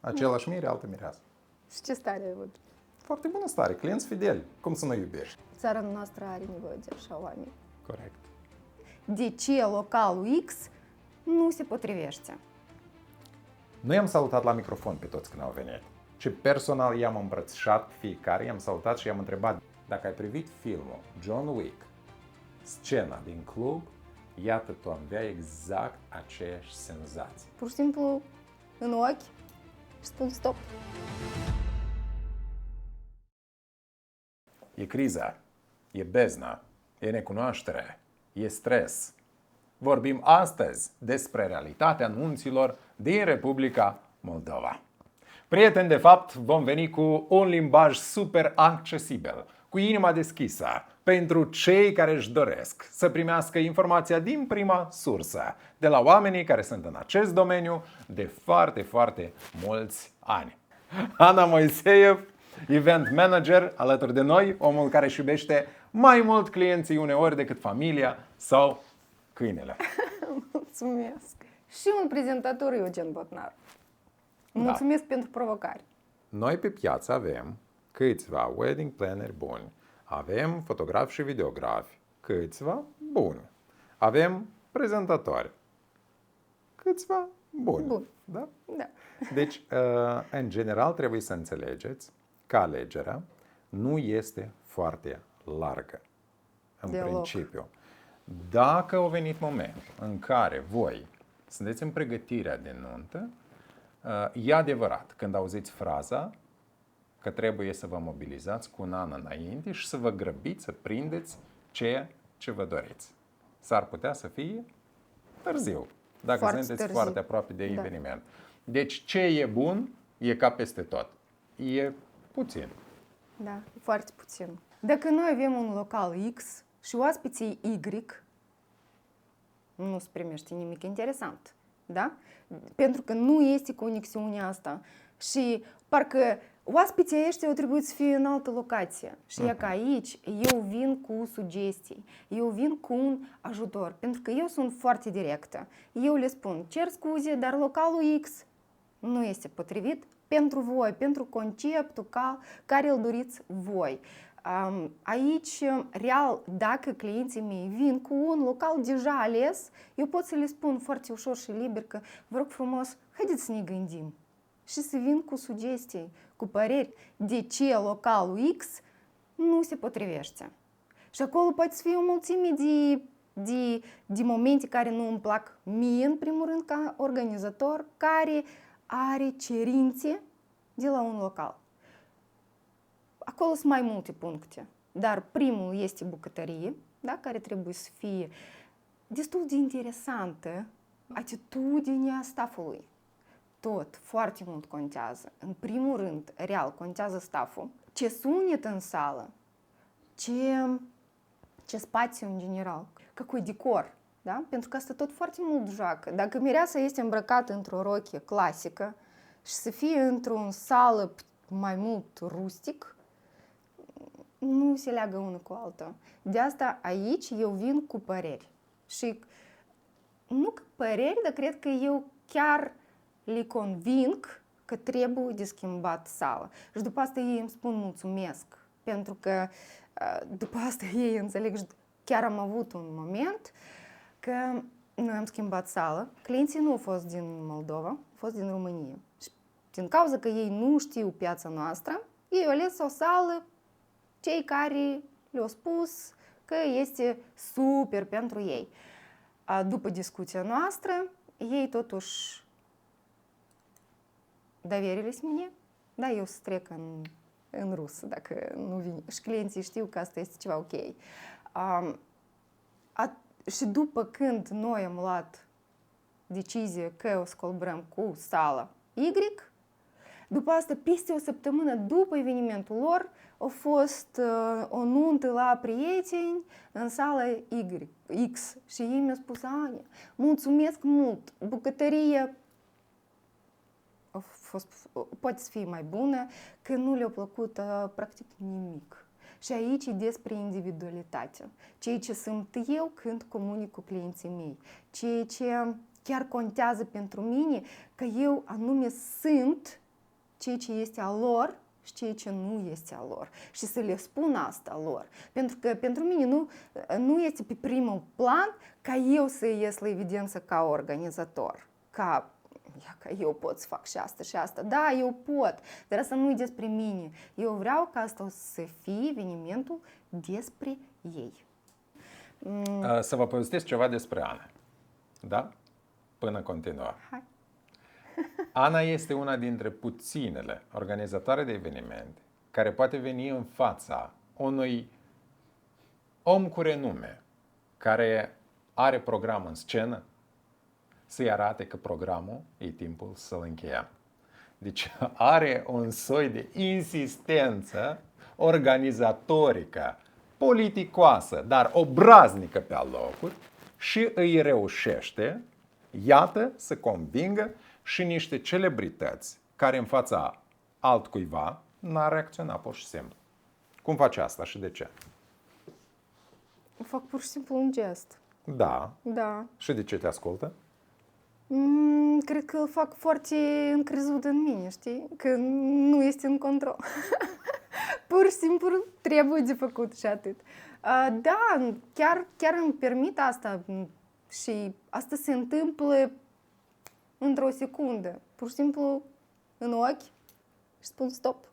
Același mire, altă mireasă. Și ce stare ai avut? Foarte bună stare, clienți fideli. Cum să nu iubești? Țara noastră are nevoie de așa oameni. Corect. De ce localul X nu se potrivește? Nu i-am salutat la microfon pe toți când au venit, ci personal i-am îmbrățișat fiecare, i-am salutat și i-am întrebat: dacă ai privit filmul John Wick, scena din club, iată, tu avea exact aceeași senzație. Pur și simplu în ochi și spun stop. E criza, e beznă, e necunoaștere, e stres. Vorbim astăzi despre realitatea anunților din Republica Moldova. Prieteni, de fapt, vom veni cu un limbaj super accesibil, cu inima deschisă, pentru cei care își doresc să primească informația din prima sursă, de la oamenii care sunt în acest domeniu de foarte, foarte mulți ani. Ana Moiseev, event manager, alături de noi, omul care își iubește mai mult clienții uneori decât familia sau câinele. Mulțumesc. Și un prezentator, Eugen Botnar. Mulțumesc pentru provocare. Noi pe piață avem câțiva wedding planneri buni, avem fotografi și videografi, câțiva buni, avem prezentatori, câțiva buni. Bun. Da? Da. Deci, în general, trebuie să înțelegeți că alegerea nu este foarte largă, în Deloc. principiu. Dacă a venit momentul în care voi sunteți în pregătirea de nuntă, e adevărat, când auziți fraza că trebuie să vă mobilizați cu un an înainte și să vă grăbiți să prindeți ceea ce vă doriți. S-ar putea să fie târziu, dacă Foarte sunteți târziu. foarte aproape de eveniment. Deci ce e bun e ca peste tot. E puțin. Da, foarte puțin. Dacă noi avem un local X și oaspeții Y, nu se primește nimic interesant, da? Pentru că nu este conexiunea asta. Și parcă oaspeții ăștia au trebuit să fie în altă locație. Și e că aici eu vin cu sugestii, eu vin cu un ajutor, pentru că eu sunt foarte directă. Eu le spun, cer scuze, dar localul X nu este potrivit pentru voi, pentru conceptul care îl doriți voi. Aici, real, dacă clienții mei vin cu un local deja ales, eu pot să le spun foarte ușor și liber că, vă rog frumos, haideți să ne gândim și să vin cu sugestii, cu păreri de ce localul X nu se potrivește. Și acolo poate să fie o mulțime de momente care nu îmi plac mie, în primul rând, ca organizator, care are cerințe de la un local. Acolo sunt mai multe puncte, dar primul este bucătărie, da, care trebuie să fie destul de interesantă, atitudinea staffului. Tot foarte mult contează. În primul rând, real, contează stafful. Ce sunet în sală, ce spațiu în general, căcui decor, da? Pentru că asta tot foarte mult joacă. Dacă mireasa este îmbrăcată într-o rochie clasică și să fie într-o sală mai mult rustic, nu se leagă unul cu alta. De asta aici eu vin cu păreri. Și nu că păreri, dar cred că eu chiar le conving că trebuie de schimbat sala. Și după asta ei îmi spun mulțumesc. Pentru că după asta ei înțeleg. Chiar am avut un moment că noi am schimbat sală. Clienții nu au fost din Moldova, au fost din România. Și din cauza că ei nu știu piața noastră, ei au ales o sală cei care le-au spus că este super pentru ei. După discuția noastră, ei totuși doverились mine. Da, eu să trec în rusă, dacă nu vine. Și clienții știu că asta este ceva ok. Și după când noi am luat decizie că o să colaborăm cu sala Y, după asta, peste o săptămână după evenimentul lor, a fost o nuntă la prieteni în sala X. Și ei mi-au spus, Ania, mulțumesc mult, bucătăria poate să fie mai bună, că nu le-a plăcut practic nimic. Și aici e despre individualitate. Ceea ce simt eu când comunic cu clienții mei. Ceea ce chiar contează pentru mine, că eu anume simt ceea ce este a lor și ceea ce nu este a lor. Și să le spun asta lor. Pentru că pentru mine nu este pe primul plan ca eu să ies la evidență ca organizator. Ca eu pot să fac și asta și asta. Da, eu pot, dar asta nu e despre mine. Eu vreau ca asta să fie evenimentul despre ei. Să vă povestesc ceva despre Ana. Da? Până continuă. Hai. Ana este una dintre puținele organizatoare de evenimente care poate veni în fața unui om cu renume care are program în scenă să-i arate că programul e timpul să-l încheiem. Deci are un soi de insistență organizatorică, politicoasă, dar obraznică pe alocuri și îi reușește, iată, să convingă și niște celebrități care în fața altcuiva n-ar reacționa pur și simplu. Cum face asta și de ce? Fac pur și simplu un gest. Da. Da. Și de ce te ascultă? Cred că îl fac foarte încrezut în mine, știi? Că nu este în control. Pur și simplu trebuie de făcut și atât. Da, chiar îmi permit asta și asta se întâmplă într-o secundă. Pur și simplu în ochi și spun stop.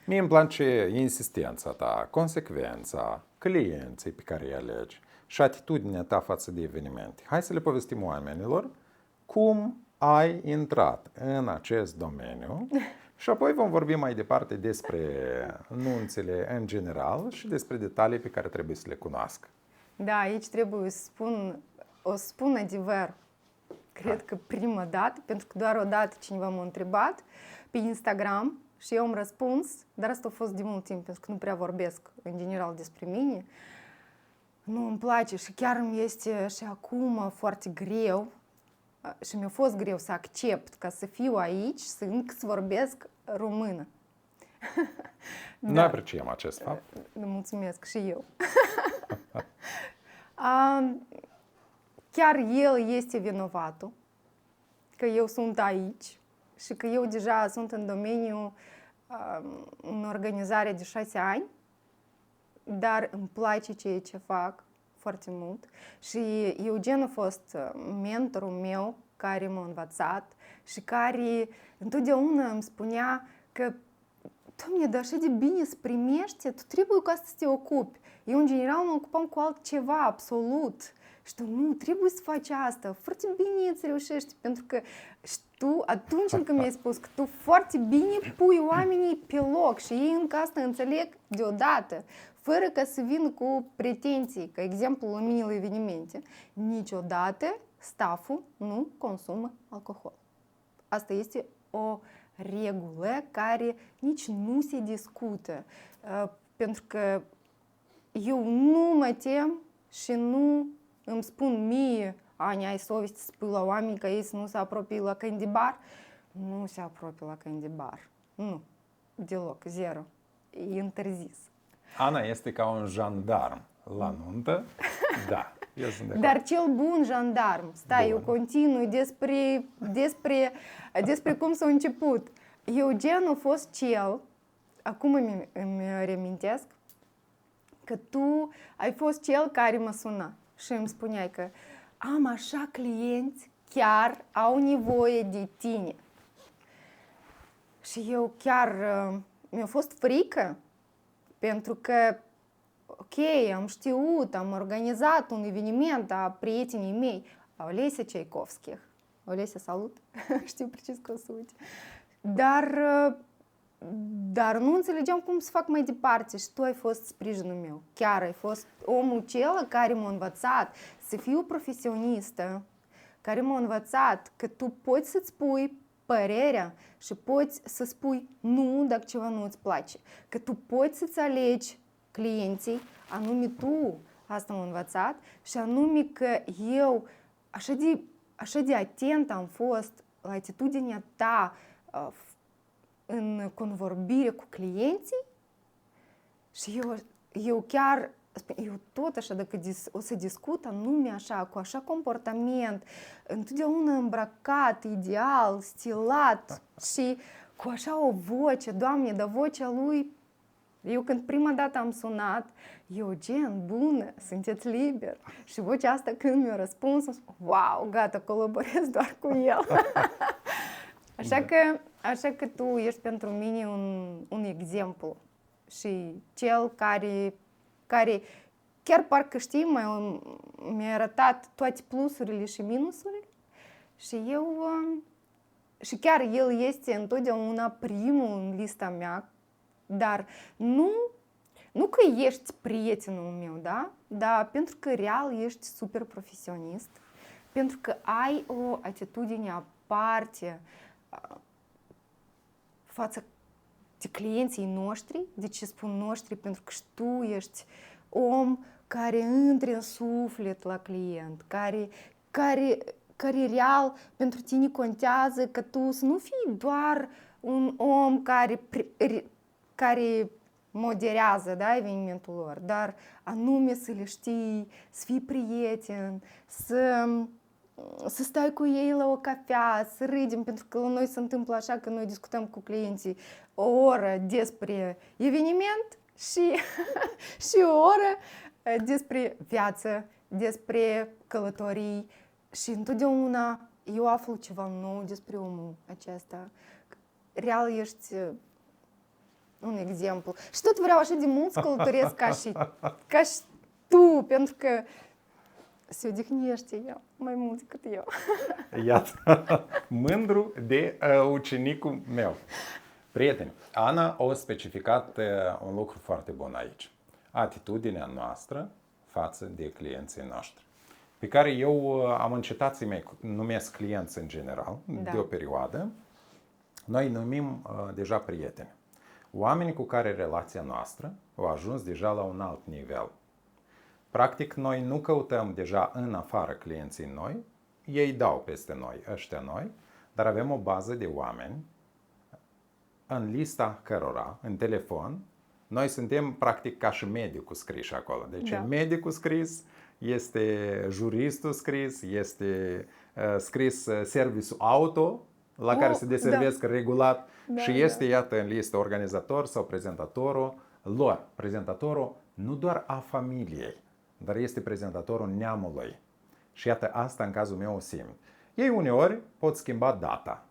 Mie îmi place insistența ta, consecvența, clienții pe care îi alegi și atitudinea ta față de evenimente. Hai să le povestim oamenilor cum ai intrat în acest domeniu și apoi vom vorbi mai departe despre nunțile în general și despre detalii pe care trebuie să le cunoască. Da, aici trebuie să spun adevăr. Cred că prima dată, pentru că doar o dată cineva m-a întrebat pe Instagram și eu am răspuns, dar asta a fost de mult timp, pentru că nu prea vorbesc în general despre mine. Nu îmi place și chiar îmi este și acum foarte greu și mi-a fost greu să accept ca să fiu aici și să vorbesc română. Nu apreciem acest fapt. Mulțumesc și eu. Chiar el este vinovatul că eu sunt aici și că eu deja sunt în domeniu în organizare de 6 ani, dar îmi place ceea ce fac foarte mult și Eugen a fost mentorul meu care m-a învățat și care întotdeauna îmi spunea că Doamne, dar așa de bine să primești, tu trebuie ca să te ocupi. Eu în general mă ocupam cu altceva, absolut. Și tu, nu, trebuie să faci asta. Foarte bine îți reușești, pentru că tu, atunci când mi-ai spus că tu foarte bine pui oamenii pe loc și ei încă asta înțeleg deodată, fără ca să vină cu pretenții, ca exemplu la mine la evenimente, niciodată stafful nu consumă alcohol. Asta este o regulă care nici nu se discută, pentru că eu nu mă tem și nu îmi spun mie, Ania, ai совесть să spui la oameni ca ei să nu se apropie la candy bar? Nu se apropie la candy bar. Nu. Deloc. Zero. E interzis. Ana este ca un jandarm la nuntă. Da. Eu sunt de acord. Dar cel bun jandarm. Stai, eu continui despre cum s-a început. Eugen a fost cel, acum îmi reamintesc, că tu ai fost cel care mă suna și îmi spuneai că am așa clienți chiar au nevoie de tine. Și eu chiar mi-a fost frică, pentru că, ok, am știut, am organizat un eveniment a prietenii mei, Olesia Ceaikovskih. Olesia, salut! Știu precis că o să uite. Dar nu înțelegeam cum să fac mai departe și tu ai fost sprijinul meu. Chiar ai fost omul cel care m-a învățat să fiu profesionistă, care m-a învățat că tu poți să-ți spui părerea și poți să spui nu dacă ceva nu îți place. Că tu poți să-ți alegi clienții, anume tu, asta m-a învățat, și anume că eu așa de atent am fost la atitudinea ta în convorbire cu clienții și eu tot așa, dacă o să discut anume așa, cu așa comportament, întotdeauna îmbrăcat, ideal, stilat și cu așa o voce, Doamne, dar vocea lui, eu când prima dată am sunat, Eugen, bună, sunteți liber? Și vocea asta când mi-a răspuns, am spus, wow, gata, colaborez doar cu el. Așa că tu ești pentru mine un exemplu și cel care chiar parcă știi, mi-a arătat toate plusurile și minusurile și chiar el este întotdeauna primul în lista mea, dar nu că ești prietenul meu, da? Dar pentru că real ești super profesionist, pentru că ai o atitudine aparte față de clienții noștri. De ce spun noștri? Pentru că și tu ești om care intră în suflet la client, care real pentru tine contează că tu să nu fii doar un om care moderează, da, evenimentul lor, dar anume să le știi, să fii prieten, să stai cu ei la o cafea, să râdem, pentru că la noi se întâmplă așa că noi discutăm cu clienții o oră despre eveniment și o oră despre viață, despre călătorii și întotdeauna eu aflu ceva nou despre omul acesta. Real ești un exemplu. Și tot vreau așa de mult să călătoresc ca și tu, pentru că se odihnește el mai mult decât eu. Iată, mândru de ucenicul meu. Prieteni, Ana a specificat un lucru foarte bun aici. Atitudinea noastră față de clienții noștri, pe care eu am încetat să-i numesc clienți în general, de o perioadă. Noi numim deja prieteni. Oamenii cu care relația noastră au ajuns deja la un alt nivel. Practic, noi nu căutăm deja în afară clienții noi, ei dau peste noi, ăștia noi, dar avem o bază de oameni în lista cărora, în telefon, noi suntem practic ca și medicul scris acolo. Deci medicul scris, este juristul scris, este scris serviciul auto, la care se deservesc regulat și este, iată, în listă organizator sau prezentatorul lor. Prezentatorul nu doar a familiei, dar este prezentatorul neamului. Și iată, asta în cazul meu o simt. Ei uneori pot schimba data,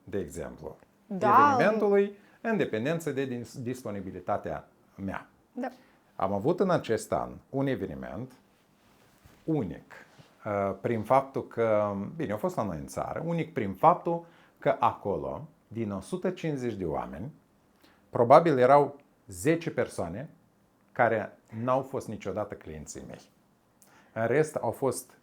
de exemplu, evenimentului, în dependență de disponibilitatea mea. Da. Am avut în acest an un eveniment unic, prin faptul că, bine, a fost la noi în țară, unic prin faptul că acolo, din 150 de oameni, probabil erau 10 persoane care n-au fost niciodată clienții mei. În rest au fost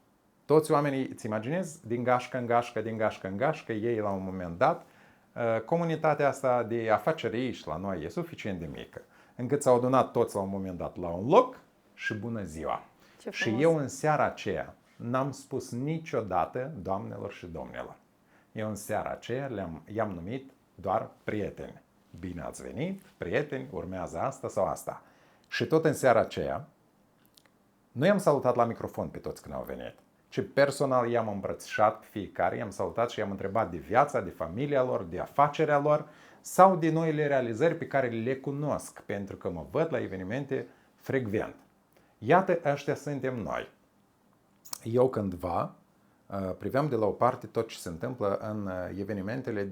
toți oamenii, îți imaginezi, din gașcă în gașcă, din gașcă în gașcă, ei la un moment dat, comunitatea asta de afaceri aici la noi e suficient de mică, încât s-au adunat toți la un moment dat la un loc și bună ziua. Și eu în seara aceea n-am spus niciodată doamnelor și domnilor. Eu în seara aceea i-am numit doar prieteni. Bine ați venit, prieteni, urmează asta sau asta. Și tot în seara aceea, nu i-am salutat la microfon pe toți când au venit, ci personal i-am îmbrățișat pe fiecare, i-am salutat și i-am întrebat de viața, de familia lor, de afacerea lor sau de noile realizări pe care le cunosc, pentru că mă văd la evenimente frecvent. Iată, ăștia suntem noi. Eu cândva priveam de la o parte tot ce se întâmplă în evenimentele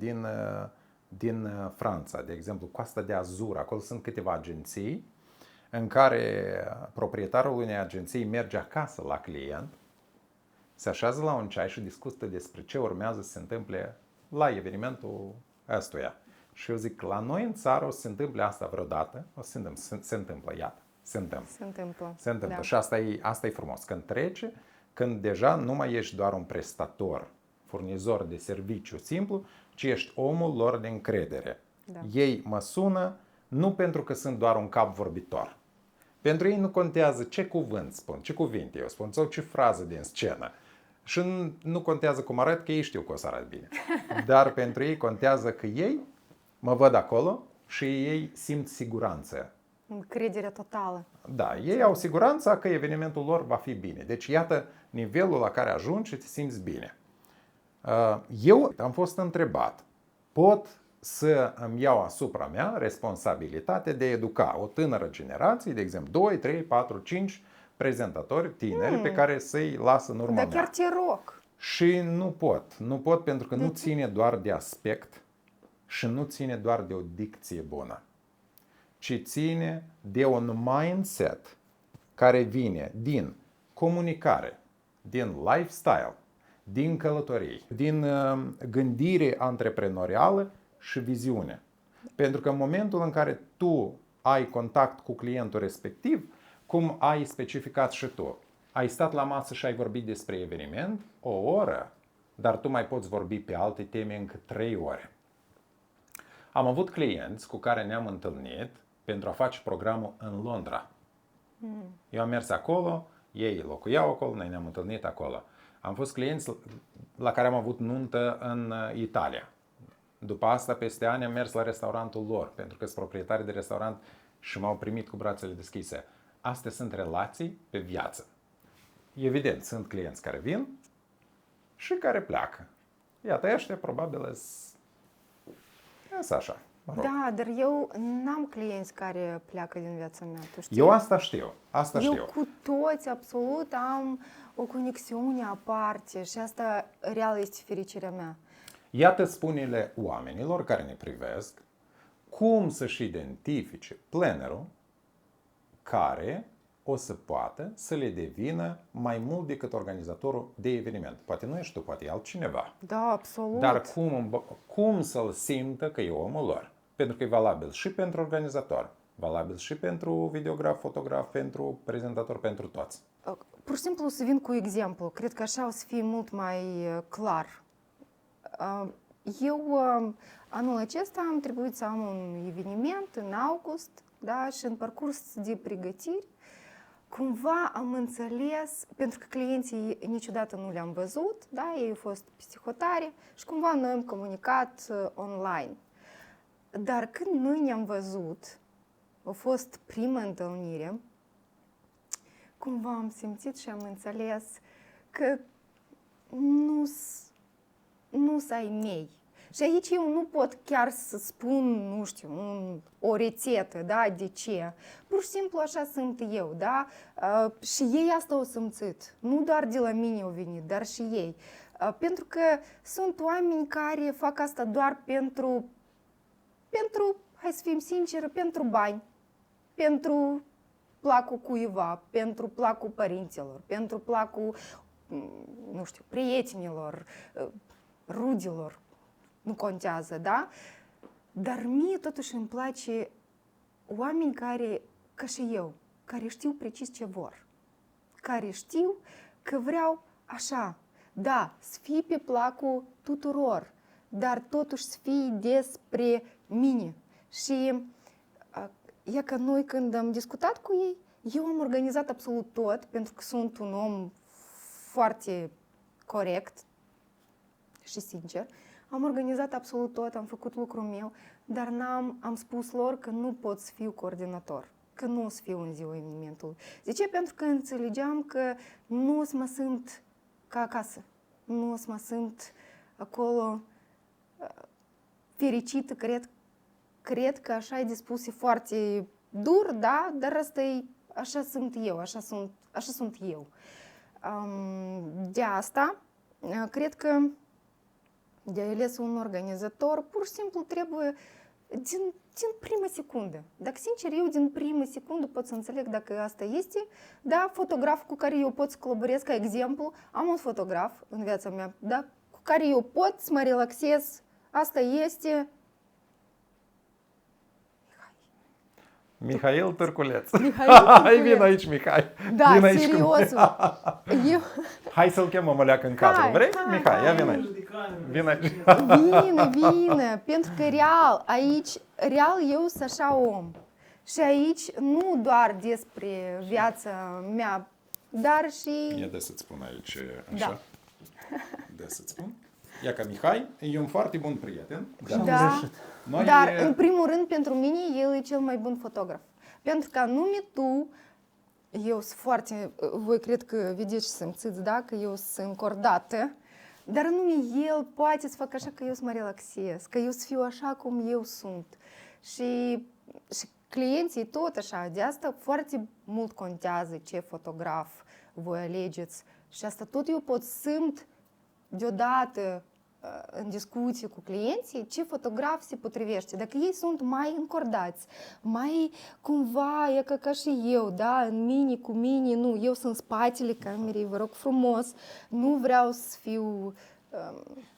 din Franța, de exemplu Coasta de Azur. Acolo sunt câteva agenții în care proprietarul unei agenții merge acasă la client, se așează la un ceai și discută despre ce urmează să se întâmple la evenimentul ăstuia. Și eu zic, la noi în țară o să se întâmple asta vreodată, se întâmplă, iată, se întâmplă. Da. Și asta e frumos. Când trece, când deja nu mai ești doar un prestator, furnizor de serviciu simplu, ci ești omul lor de încredere. Da. Ei mă sună nu pentru că sunt doar un cap vorbitor. Pentru ei nu contează ce cuvânt spun, ce cuvinte eu spun sau ce frază din scenă. Și nu contează cum arăt, că ei știu că o să arăt bine. Dar pentru ei contează că ei mă văd acolo și ei simt siguranță. Încredere totală. Da, ei au siguranța că evenimentul lor va fi bine. Deci iată nivelul la care ajungi și te simți bine. Eu am fost întrebat, pot să îmi iau asupra mea responsabilitatea de a educa o tânără generație, de exemplu 2, 3, 4, 5 prezentatori tineri pe care să-i las în urma Dar mea. chiar te rog. Și nu pot pentru că nu ține doar de aspect și nu ține doar de o dicție bună, ci ține de un mindset care vine din comunicare, din lifestyle, din călătorii, din gândire antreprenorială și viziune. Pentru că în momentul în care tu ai contact cu clientul respectiv, cum ai specificat și tu, ai stat la masă și ai vorbit despre eveniment o oră, dar tu mai poți vorbi pe alte teme încă 3 ore. Am avut clienți cu care ne-am întâlnit pentru a face programul în Londra. Eu am mers acolo, ei locuiau acolo, noi ne-am întâlnit acolo. Am fost clienți la care am avut nuntă în Italia. După asta, peste ani, am mers la restaurantul lor, pentru că sunt proprietari de restaurant și m-au primit cu brațele deschise. Astea sunt relații pe viață. Evident, sunt clienți care vin și care pleacă. Iată, ăștia probabil sunt așa. Mă rog. Da, dar eu n-am clienți care pleacă din viața mea, tu știi? Eu asta știu. Asta Eu știu. cu toți, absolut, am o conexiune aparte și asta real este fericirea mea. Iată spune-le oamenilor care ne privesc cum să-și identifice plannerul care o să poată să le devină mai mult decât organizatorul de eveniment. Poate nu ești tu, poate e altcineva. Da, absolut. Dar cum să-l simtă că e omul lor? Pentru că e valabil și pentru organizator, valabil și pentru videograf, fotograf, pentru prezentator, pentru toți. Pur și simplu o să vin cu exemplu. Cred că așa o să fie mult mai clar. Eu anul acesta am trebuit să am un eveniment în august, da, și în parcurs de pregătiri cumva am înțeles, pentru că clienții niciodată nu le-am văzut, da, ei au fost psihotare și cumva noi am comunicat online. Dar când noi ne-am văzut, a fost prima întâlnire, cumva am simțit și am înțeles că nu sunt ai mei. Și aici eu nu pot chiar să spun, nu știu, o rețetă, da, de ce. Pur și simplu așa sunt eu, da? Și ei asta au simțit. Nu doar de la mine au venit, dar și ei. Pentru că sunt oameni care fac asta doar pentru, hai să fim sinceri, pentru bani, pentru placul cuiva, pentru placul părinților, pentru placul, nu știu, prietenilor, rudilor. Nu contează, da? Dar mie totuși îmi place oameni care, ca și eu, care știu precis ce vor. Care știu că vreau așa, da, să fie pe placul tuturor, dar totuși să fie despre mine. Și e că noi când am discutat cu ei, eu am organizat absolut tot, pentru că sunt un om foarte corect și sincer. Am organizat absolut tot, am făcut lucrul meu, dar am spus lor că nu pot să fiu coordinator, că nu o să fiu în ziua evenimentului. De ce? Pentru că înțelegeam că nu o să mă simt ca acasă, nu o să mă simt acolo fericită, cred că așa e dispus, e foarte dur, da, dar asta e, așa sunt eu, așa sunt eu. De asta, cred că de ales un organizator, pur și simplu trebuie din prima secundă. Dacă sincer, eu din prima secundă pot să înțeleg dacă asta este, da, fotograf cu care eu pot să colaborez, ca exemplu, am un fotograf în viața mea, da, cu care eu pot să mă relaxez, asta este Mihail Târculeț. Hai, vin aici, Mihai. Da, vin aici serios. Hai să-l chemăm alea în cadru. Vrei? Mihai, ia vin aici. Vin aici. Vine, pentru că real eu sunt așa om. Și aici nu doar despre viața mea, dar și... Ia de să-ți spun aici așa. Da. De să-ți spun. Ia că Mihai e un foarte bun prieten. Da. Dar, în primul rând, pentru mine, el e cel mai bun fotograf. Pentru că anume tu, eu sunt foarte, voi cred că vedeți și simțiți, da, că eu sunt încordată, Dar anume el poate să facă așa că eu să mă relaxez, că eu să fiu așa cum eu sunt. Și clienții tot așa, de asta foarte mult contează ce fotograf voi alegeți. Și asta tot eu pot simt deodată în discuție cu clienții ce fotograf se potrivește. Dacă ei sunt mai încordați, mai cumva, e ca și eu, da, în mini, cu mini, nu, eu sunt în spatele camerei, vă rog frumos, nu vreau să fiu...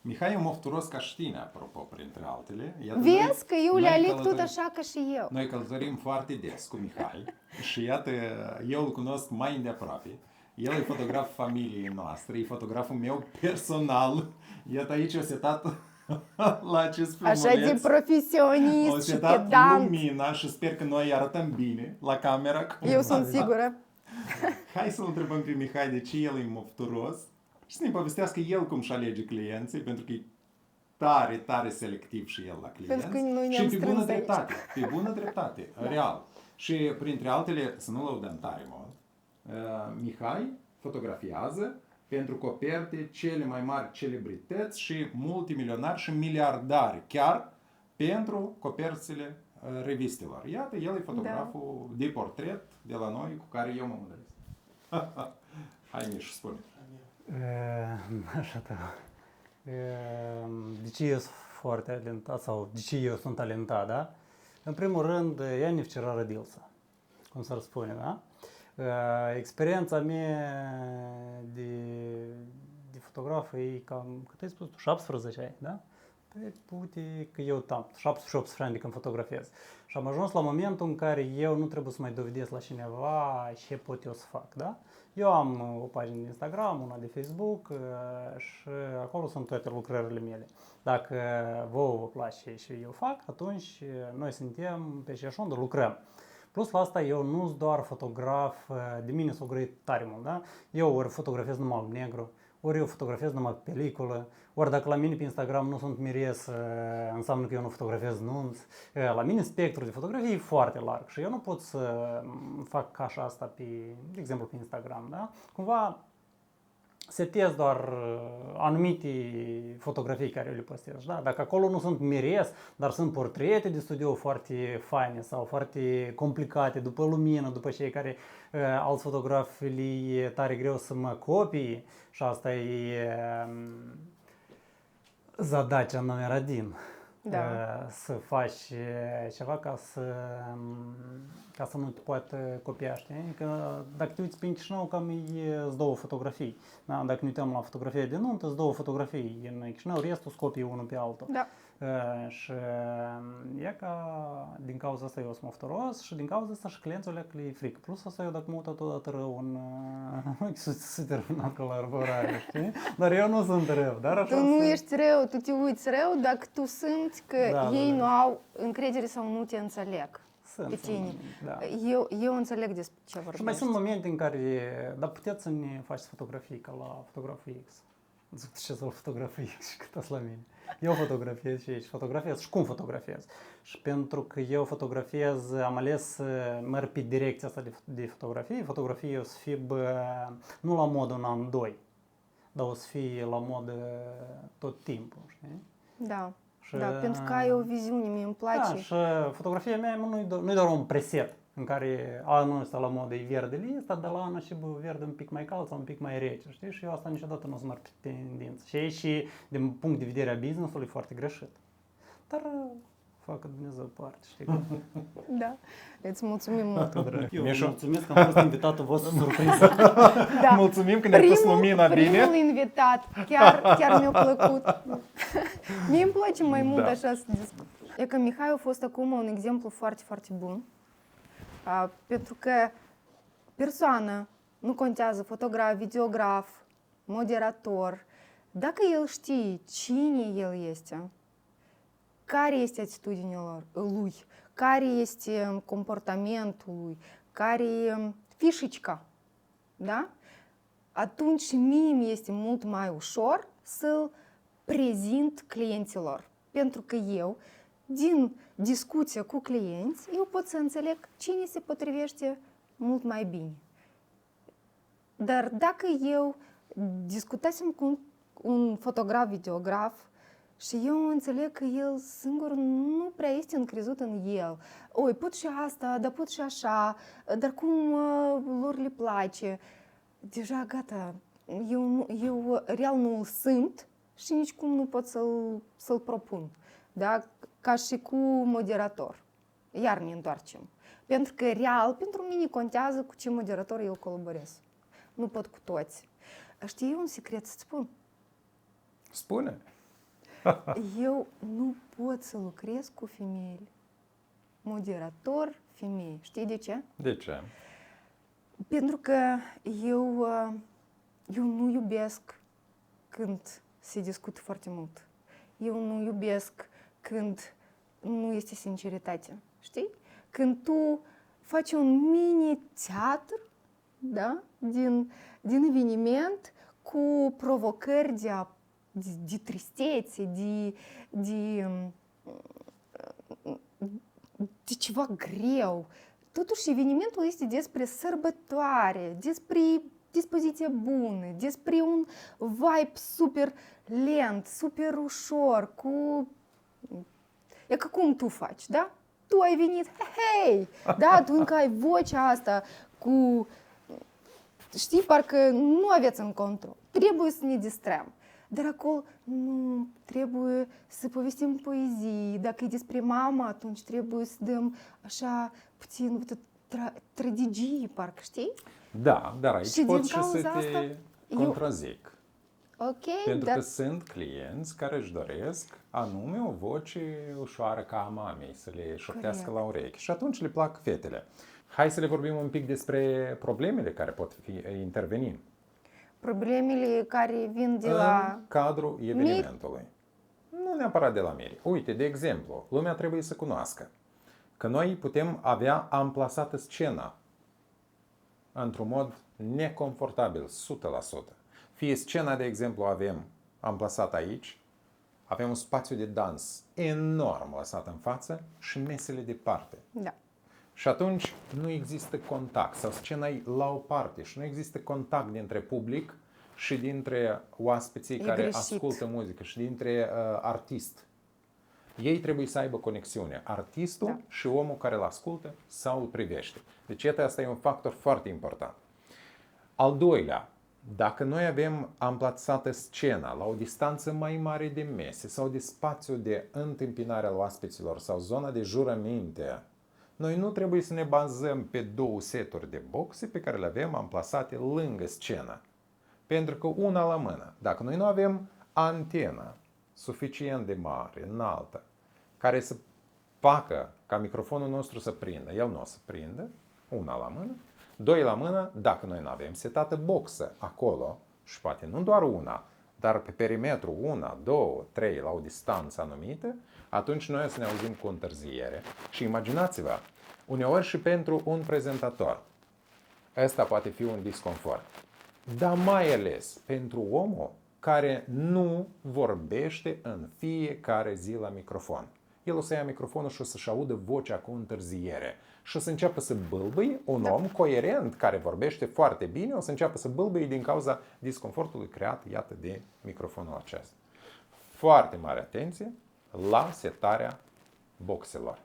Mihai e un mofturos ca și tine, apropo, printre altele. Iată, Vezi că eu le aleg tot călătorim- așa ca și eu. Noi călătorim foarte des cu Mihai și iată, eu îl cunosc mai îndeaproape. El e fotograf familiei noastre, e fotograful meu personal. Iată aici o setat la acest filmuleț. Așa de O profesionist și setat pedant. lumina și sper că noi arătăm bine la camera. Eu sunt sigură. Hai să-l întrebăm pe Mihai de ce el e mofturos și să ne povestească el cum își alege clienții, pentru că e tare, tare selectiv și el la clienți. Pentru că noi și ne-am pe bună strâns aici. dreptate, pe bună dreptate, real. Și printre altele, să nu lăudăm tare mult, Mihai fotografiază pentru coperte cele mai mari celebrități și multimilionari și miliardari, chiar pentru coperțile revistelor. Iată, el e fotograful de portret de la noi cu care eu mă mândresc. Hai, Mișu, spune. Așa, da. De ce eu sunt foarte talentat sau de ce eu sunt talentat, da? În primul rând, я не вчера родился, cum s-ar spune, da? Experiența mea de fotograf e cam, cât ai spus tu, 17 ani, da? Păi, uite că eu am 17 ani de când fotografiez. Și am ajuns la momentul în care eu nu trebuie să mai dovedesc la cineva ce pot eu să fac, da? Eu am o pagină de Instagram, una de Facebook și acolo sunt toate lucrările mele. Dacă vouă vă place și eu fac, atunci noi suntem pe aceeași undă, lucrăm. Plus la asta eu nu sunt doar fotograf, de mine s-o grăit tare mult, da? Eu ori fotografiez numai alb-negru, ori eu fotografiez numai peliculă, ori dacă la mine pe Instagram nu sunt mires, înseamnă că eu nu fotografiez nunți. La mine spectrul de fotografie e foarte larg și eu nu pot să fac ca așa asta, de exemplu, pe Instagram, da? Cumva setez doar anumite fotografii care eu le postez, da? Dacă acolo nu sunt mires, dar sunt portrete de studio foarte faine sau foarte complicate, după lumină, după cei care alți fotografi le e tare greu să mă copii și asta e задача номер один. Da. Să faci ceva ca să nu te poată copia, știi? Că dacă te uiți pe Chișinău, cam e două fotografii. Da? Dacă ne uităm la fotografia de nuntă, sunt două fotografii în Chișinău, restul scopii unul pe altul. Da. Și e ca din cauza asta eu sunt mofturos și din cauza asta și clientul ăla că le e frică. Plus asta eu dacă mă uit totodată rău în să terminat colaborare, știi? Dar eu nu sunt rău, dar așa Tu nu ești rău, tu te uiți rău dacă tu simți că ei nu au încredere sau nu te înțeleg pe tine. Da. Eu înțeleg despre ce vorbești. Și mai sunt momente în care, dar puteți să ne faceți fotografii ca la fotograful X. Zic, ce să-l fotografii X și cât la mine. Eu fotografiez și aici fotografiez și cum fotografiez. Și pentru că eu fotografiez, am ales să merg pe direcția asta de fotografie. Fotografie o să fie nu la modă un an, doi, dar o să fie la modă tot timpul, știi? Da. Și, Da, pentru că ai o viziune, mie îmi place. Da, și fotografia mea nu e doar un preset în care anul ăsta la modă e verde ăsta, dar la anul și verde un pic mai cald sau un pic mai rece, știi? Și eu asta niciodată nu o să merg pe tendință. Și e și din punct de vedere a business-ului foarte greșit. Dar facă Dumnezeu parte, știi? Da. Îți mulțumim mult. Eu Mișu? mulțumesc că am fost invitatul vostru surpriză. Da. Mulțumim că ne-ai pus lumina bine. Primul invitat, chiar mi-a plăcut. Mie îmi place mai mult Da. așa să discut. E că Mihai a fost acum un exemplu foarte, foarte bun. Pentru că persoană, nu contează fotograf, videograf, moderator, dacă el știe cine el este, care este atitudinea lui, care este comportamentul lui, care e fișica, da? Atunci și mie mi este mult mai ușor să-l prezint clienților. Pentru că eu, din discuția cu clienți, eu pot să înțeleg cine se potrivește mult mai bine. Dar dacă eu discutasem cu un fotograf, videograf și eu înțeleg că el singur nu prea este încrezut în el. Oi, pot și asta, dar pot și așa, dar cum lor le place. Deja gata, eu real nu îl simt și nici cum nu pot să-l propun. Da? Ca și cu moderator. Iar ne întoarcem. Pentru că real, pentru mine contează cu ce moderator eu colaborez. Nu pot cu toți. Știi, un secret să-ți spun. Spune. Eu nu pot să lucrez cu femeile. Moderator, femei. Știi de ce? De ce? Pentru că eu nu iubesc când se discută foarte mult. Eu nu iubesc când nu este sinceritate. Știi? Când tu faci un mini-teatru, da? din eveniment cu provocări de tristețe, de ceva greu. Totuși, evenimentul este despre sărbătoare, despre dispoziție bună, despre un vibe super lent, super ușor, E ca cum tu faci, da? Tu ai venit, hei, da, tu încă ai vocea asta cu... Știi, parcă nu aveți în control. Trebuie să ne distrăm. Dar acolo nu trebuie să povestim poezii. Dacă e despre mama, atunci trebuie să dăm așa puțin tradigii, parcă, știi? Da, dar aici Și pot din și cauza să asta, te contrazic. Ok, Pentru dar că sunt clienți care își doresc anume o voce ușoară ca a mamei, să le șoptească Corect. la urechi. Și atunci le plac fetele. Hai să le vorbim un pic despre problemele care pot interveni problemele care vin de la... în cadrul evenimentului. Nu neapărat de la miri. Uite, de exemplu, lumea trebuie să cunoască că noi putem avea amplasată scena într-un mod neconfortabil, 100%. Fie scena, de exemplu, avem amplasată aici, avem un spațiu de dans enorm lăsat în față și mesele departe. Da. Și atunci nu există contact, sau scena e la o parte și nu există contact dintre public și dintre oaspeții care greșit. ascultă muzică și dintre artist. Ei trebuie să aibă conexiune, artistul Da. și omul care îl ascultă sau îl privește. Deci iată, asta e un factor foarte important. Al doilea, dacă noi avem amplasată scena la o distanță mai mare de mese sau de spațiu de întâmpinare al oaspeților sau zona de jurăminte, noi nu trebuie să ne bazăm pe două seturi de boxe pe care le avem amplasate lângă scenă. Pentru că una la mână, dacă noi nu avem antenă suficient de mare, înaltă, care să facă ca microfonul nostru să prindă, el nu o să prindă, una la mână. Doi la mână, dacă noi nu avem setată boxă acolo, și poate nu doar una, dar pe perimetru una, două, trei, la o distanță anumită, atunci noi o să ne auzim cu întârziere. Și imaginați-vă, uneori și pentru un prezentator, ăsta poate fi un disconfort. Dar mai ales pentru omul care nu vorbește în fiecare zi la microfon. El o să ia microfonul și o să-și audă vocea cu întârziere. Și o să înceapă să bâlbâie un om coerent care vorbește foarte bine, o să înceapă să bâlbâie din cauza disconfortului creat, iată, de microfonul acesta. Foarte mare atenție la setarea boxelor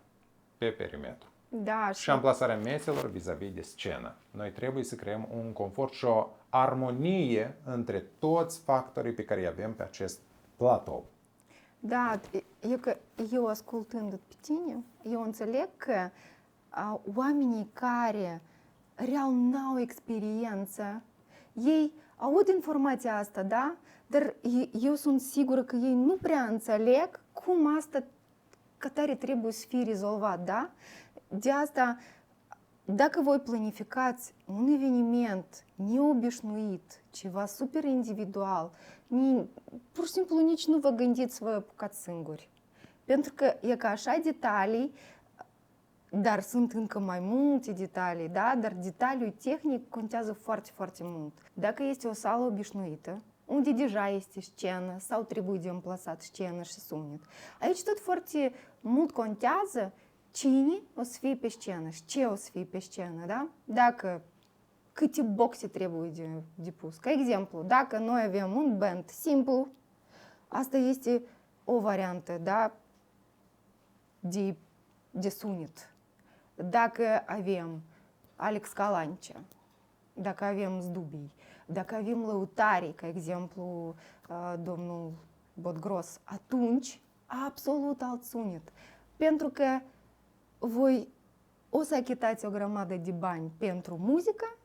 pe perimetru. Da, Și amplasarea meselor vis-a-vis de scenă. Noi trebuie să creăm un confort și o armonie între toți factorii pe care îi avem pe acest platou. Da, eu ascultându-te pe tine, eu înțeleg că oamenii care real n-au experiență, ei aud informația asta, da? Dar eu sunt sigură că ei nu prea înțeleg cum asta că tare trebuie să fie rezolvat, da? De asta, dacă voi planificați un eveniment neobișnuit, ceva super individual, pur și simplu nici nu vă gândiți să vă apucați singuri. Pentru că e ca așa detalii, dar sunt încă mai multe detalii, da? Dar detaliul tehnic contează foarte, foarte mult. Dacă este o sală obișnuită, unde deja este scenă sau trebuie de amplasat scenă și sunet, aici tot foarte mult contează cine o să fie pe scenă și ce o să fie pe scenă, da? Dacă câte boxe trebuie de pus. Ca exemplu, dacă noi avem un band simplu, asta este o variantă, da? de sunet. Dacă avem Alex Calancea, dacă avem Zdubii, dacă avem lăutarii, ca exemplu domnul Bodgros, atunci absolut alt sunet. Pentru că voi o să achitați o grămadă de bani pentru muzică,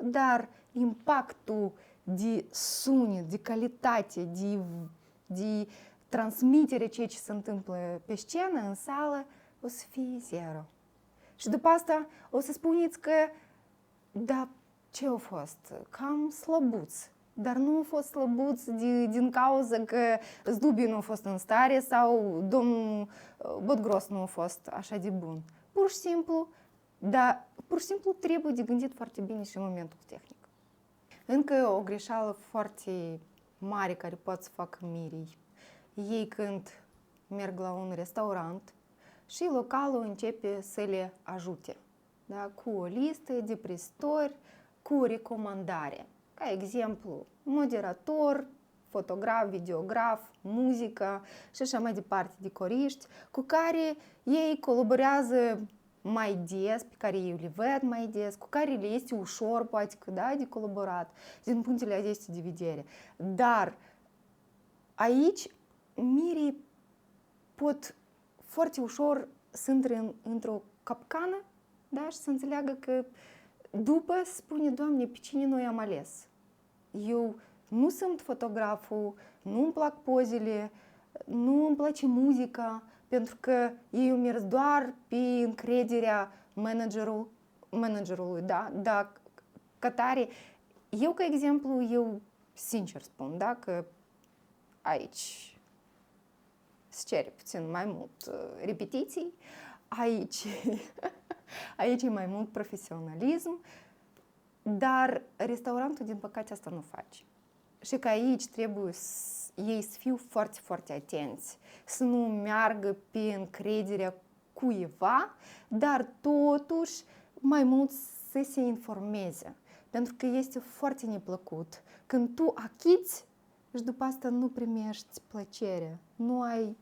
dar impactul de sunet, de calitate, de transmitere ceea ce se întâmplă pe scenă, în sală, o să fie zero. Și după asta o să spuneți că, da, ce a fost? Cam slăbuț. Dar nu a fost slăbuț din cauza că Zdubii nu a fost în stare sau domnul Bodgros nu a fost așa de bun. Pur și simplu, trebuie de gândit foarte bine și în momentul tehnic. Încă o greșeală foarte mare care pot să facă mirii. Ei când merg la un restaurant și localul începe să le ajute, da? Cu o listă de presitori, cu o recomandare. Ca exemplu, moderator, fotograf, videograf, muzică și așa mai departe, decoriști, cu care ei colaborează mai des, pe care ei le văd mai des, cu care le este ușor, poate că, da, de colaborat, din punctele acestea de vedere. Dar aici mirii pot foarte ușor să intre într-o capcană, da, și să înțeleagă că după spune, Doamne, pe cine noi am ales? Eu nu sunt fotograful, nu îmi plac pozele, nu îmi place muzica, pentru că ei au mers doar pe încrederea managerului, da? Dar ca tare, eu, ca exemplu, eu sincer spun, da, că aici se cere puțin mai mult repetiții, aici e mai mult profesionalism, dar restaurantul, din păcate, asta nu face. Și că aici trebuie ei să fiu foarte, foarte atenți, să nu meargă pe încrederea cuiva, dar totuși mai mult să se informeze. Pentru că este foarte neplăcut când tu achiți și după asta nu primești plăcere, nu ai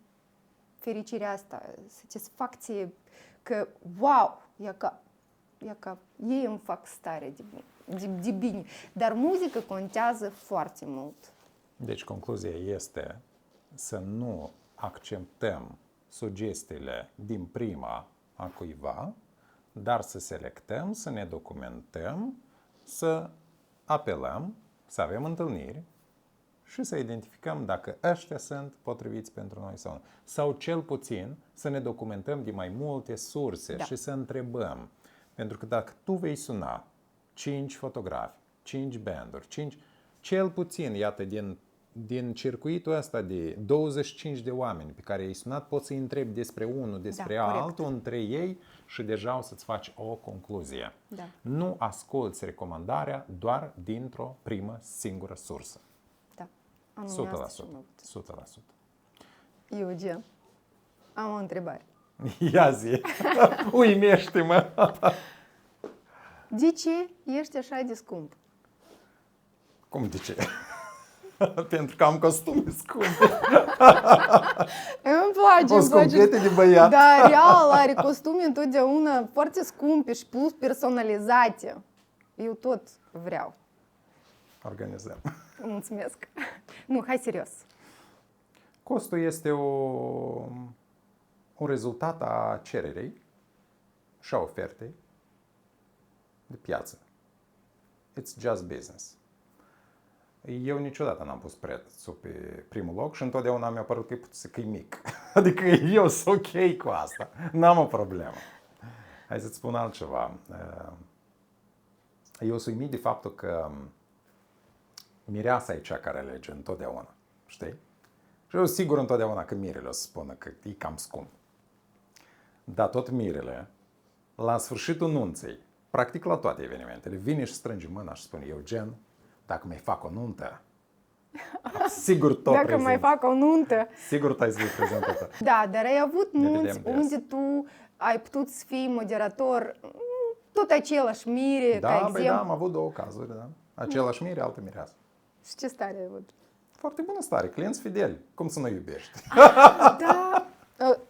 fericirea asta, satisfacție că, wow, e ca ei îmi fac stare de bine. Dar muzica contează foarte mult. Deci concluzia este să nu acceptăm sugestiile din prima a cuiva, dar să selectăm, să ne documentăm, să apelăm, să avem întâlniri și să identificăm dacă ăștia sunt potriviți pentru noi sau nu. Sau cel puțin să ne documentăm din mai multe surse și să întrebăm. Pentru că dacă tu vei suna 5 fotografi, 5 banduri, cel puțin, iată, din circuitul ăsta de 25 de oameni pe care i-ai sunat, poți să-i întrebi despre unul, despre altul, între ei și deja o să-ți faci o concluzie. Da. Nu asculți recomandarea doar dintr-o primă singură sursă. Da. 100%. Eugen, am o întrebare. Ia zi! Uimește-mă! De ce ești așa de scump? Cum de ce? Pentru că am costume scumpe. Îmi place. O scumpiete de băiat. Dar real are costume întotdeauna foarte scumpe și plus personalizate. Eu tot vreau. Organizăm. Mulțumesc. Nu, hai serios. Costul este un rezultat a cererii și a ofertei de piață. It's just business. Eu niciodată n-am pus prețul pe primul loc și întotdeauna mi-a părut că e mic. Adică eu sunt ok cu asta. N-am o problemă. Hai să-ți spun altceva. Eu sunt uimit de faptul că mireasa e cea care alege întotdeauna. Știi? Și eu sigur întotdeauna că mirele o să spună că e cam scump. Dar tot mirele, la sfârșitul nunței, practic la toate evenimentele, vine și strânge mâna și spune: Eugen, dacă mai fac o nuntă, sigur tot Dacă prezint. mai fac o nuntă. Sigur tu ai să fii prezentă. Da, dar ai avut nunți vedem unde tu ai putut să fii moderator tot același mire, Da, ca băi, exemplu. da, am avut două cazuri, da. Același mire, altă mireasă. Și ce stare ai avut? Foarte bună stare, clienți fideli. Cum să nu iubești? Da!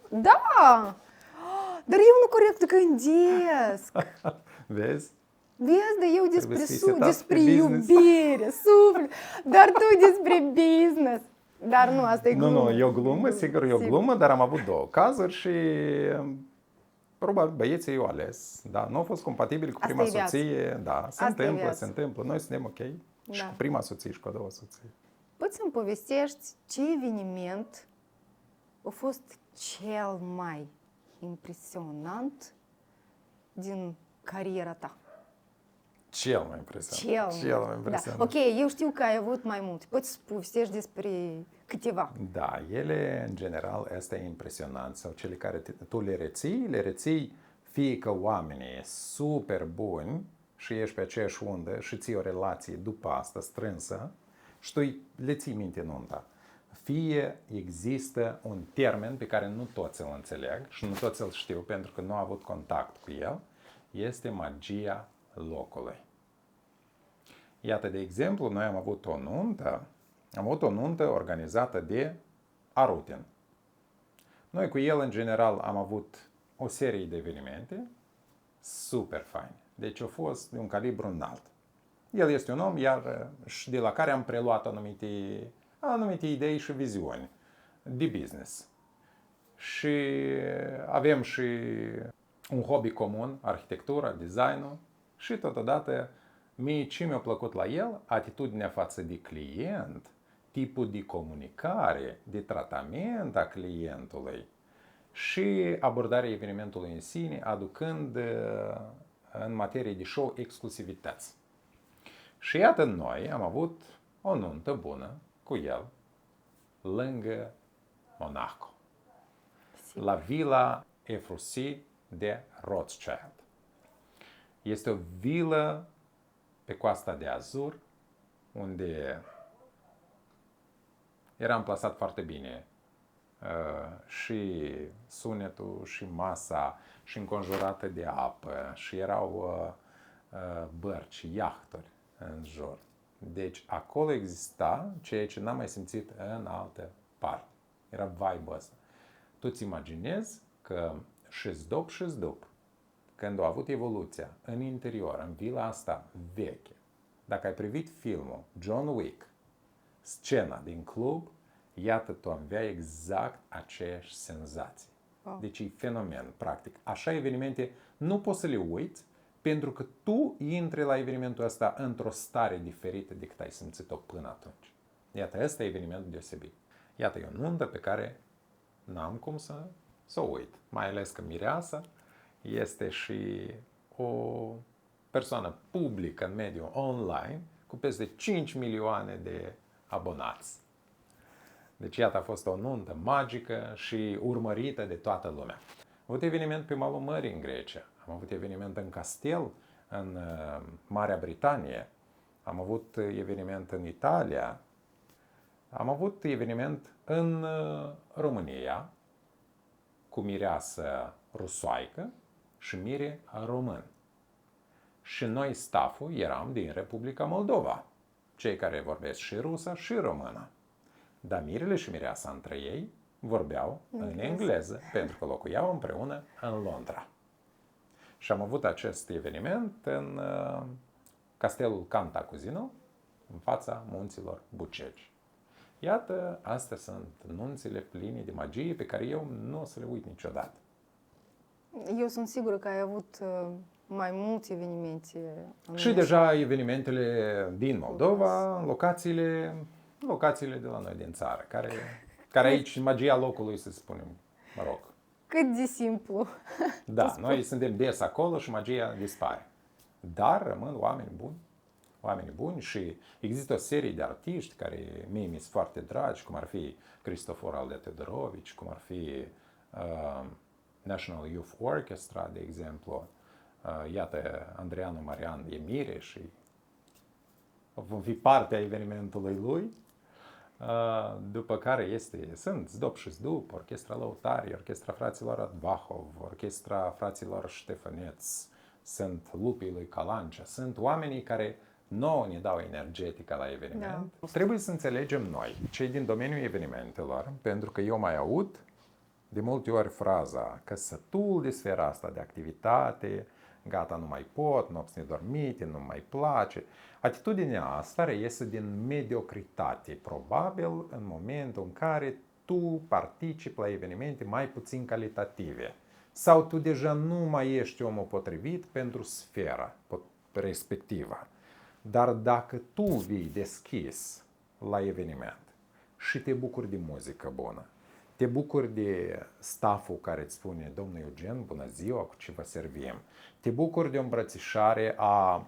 Da! Dar eu nu corect gândesc. Vezi? Vezi, dar eu Trebuie despre, să fii setat despre pe business. iubire, suflet, dar tu despre business. Dar nu, asta e glumă. Nu, e o glumă, sigur, e o glumă, dar am avut două cazuri și probabil băieții i-au ales. Da, nu au fost compatibili cu Asta prima e viața. soție. Da, se Asta e întâmplă, viața. se întâmplă. Noi suntem ok. Și Da. cu prima soție și cu a doua soție. Poți să-mi povestești ce eveniment a fost cel mai impresionant din cariera ta? Cel mai impresionant. Cel mai impresionant. Da. Ok, eu știu că ai avut mai multe. Poți să povestești despre câteva. Da, ele, în general, asta e impresionant. Sau cele care tu le reții fie că oamenii sunt super buni și ești pe aceeași undă și ții o relație după asta strânsă și tu le ții minte nunta. Fie există un termen pe care nu toți îl înțeleg și nu toți îl știu pentru că nu au avut contact cu el, este magia locului. Iată, de exemplu, noi am avut o nuntă organizată de Arutin. Noi cu el, în general, am avut o serie de evenimente super faine. Deci a fost de un calibru înalt. El este un om, iar și de la care am preluat anumite idei și viziuni de business. Și avem și un hobby comun, arhitectura, designul și totodată mie ce mi-a plăcut la el, atitudinea față de client, tipul de comunicare, de tratament a clientului și abordarea evenimentului în sine, aducând în materie de show exclusivități. Și iată, noi am avut o nuntă bună cu el lângă Monaco, la Villa Efrosi de Rothschild. Este o vilă pe Coasta de Azur, unde era amplasat foarte bine și sunetul, și masa, și înconjurată de apă, și erau bărci, iahturi în jur. Deci acolo exista ceea ce n-am mai simțit în altă parte. Era vibe-ul ăsta. Tu îți imaginezi că și-zdop, când a avut evoluția în interior, în vila asta veche, dacă ai privit filmul John Wick, scena din club, iată, tu aveai exact aceeași senzație. Wow. Deci e fenomen, practic. Așa evenimente nu poți să le uiți pentru că tu intri la evenimentul ăsta într-o stare diferită decât ai simțit-o până atunci. Iată, ăsta e evenimentul deosebit. Iată, e o nuntă pe care n-am cum să o uit. Mai ales că mireasa este și o persoană publică în mediul online cu peste 5 milioane de abonați. Deci iată, a fost o nuntă magică și urmărită de toată lumea. Am avut eveniment pe malul mării în Grecia, am avut eveniment în Castel, în Marea Britanie, am avut eveniment în Italia, am avut eveniment în România cu mireasă rusoaică și mire român. Și noi, stafful, eram din Republica Moldova, cei care vorbesc și rusă și română. Dar mirele și mireasa între ei vorbeau în engleză, pentru că locuiau împreună în Londra. Și am avut acest eveniment în castelul Cantacuzino, în fața munților Bucegi. Iată, astea sunt nunțile pline de magie pe care eu nu o să le uit niciodată. Eu sunt sigură că ai avut mai multe evenimente. Și deja evenimentele din Moldova, locațiile de la noi din țară, care aici magia locului, să spunem, mă rog. Cât de simplu. Da, noi suntem des acolo și magia dispare. Dar rămân oameni buni și există o serie de artiști care mie mi-sunt foarte dragi, cum ar fi Cristofor Aldetedorovici, cum ar fi National Youth Orchestra, de exemplu. Iată, Andreanu Marian e mire și vom fi parte a evenimentului lui. După care sunt Zdop și Zdup, Orchestra Lăutari, Orchestra fraților Advahov, Orchestra fraților Ștefăneț, sunt lupii lui Calancea, sunt oamenii care nouă ne dau energetică la eveniment. Da. Trebuie să înțelegem noi, cei din domeniul evenimentelor, pentru că eu mai aud de multe ori fraza că sătul de sfera asta de activitate, gata, nu mai pot, nopți nedormite, nu mai place. Atitudinea asta reiese din mediocritate, probabil în momentul în care tu participi la evenimente mai puțin calitative sau tu deja nu mai ești omul potrivit pentru sfera respectivă. Dar dacă tu vii deschis la eveniment și te bucuri de muzică bună, te bucuri de stafful care îți spune: domnul Eugen, bună ziua, cu ce vă servim, te bucuri de o îmbrățișare a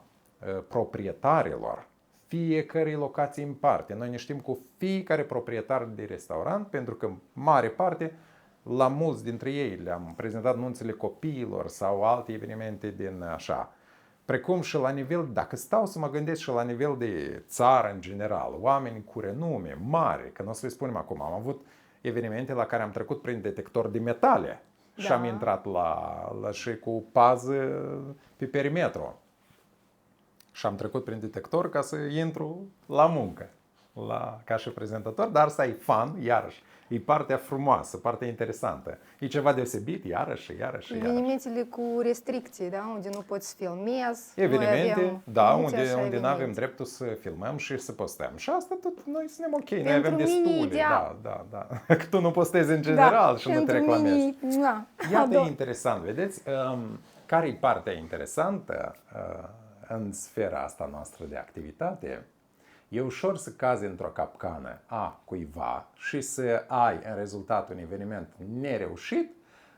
proprietarilor fiecărei locații în parte. Noi ne știm cu fiecare proprietar de restaurant, pentru că, mare parte, la mulți dintre ei le-am prezentat nunțile copiilor sau alte evenimente din așa. Precum și la nivel, dacă stau să mă gândesc și la nivel de țară în general, oameni cu renume mare, că nu o să le spunem acum, am avut evenimente la care am trecut prin detector de metale și am intrat la și cu pază pe perimetru. Și am trecut prin detector ca să intru la muncă, ca și prezentator, dar asta e fun, iarăși. E partea frumoasă, partea interesantă. E ceva deosebit, iarăși. Evenimentele cu restricții, da? Unde nu poți să filmezi. Evenimente, da, unde nu avem dreptul să filmăm și să postăm. Și asta tot noi suntem ok, noi avem destule. Da. Că tu nu postezi în general și nu te reclamezi. Iată, e interesant, vedeți? Care e partea interesantă în sfera asta noastră de activitate? E ușor să cazi într-o capcană a cuiva și să ai în rezultat un eveniment nereușit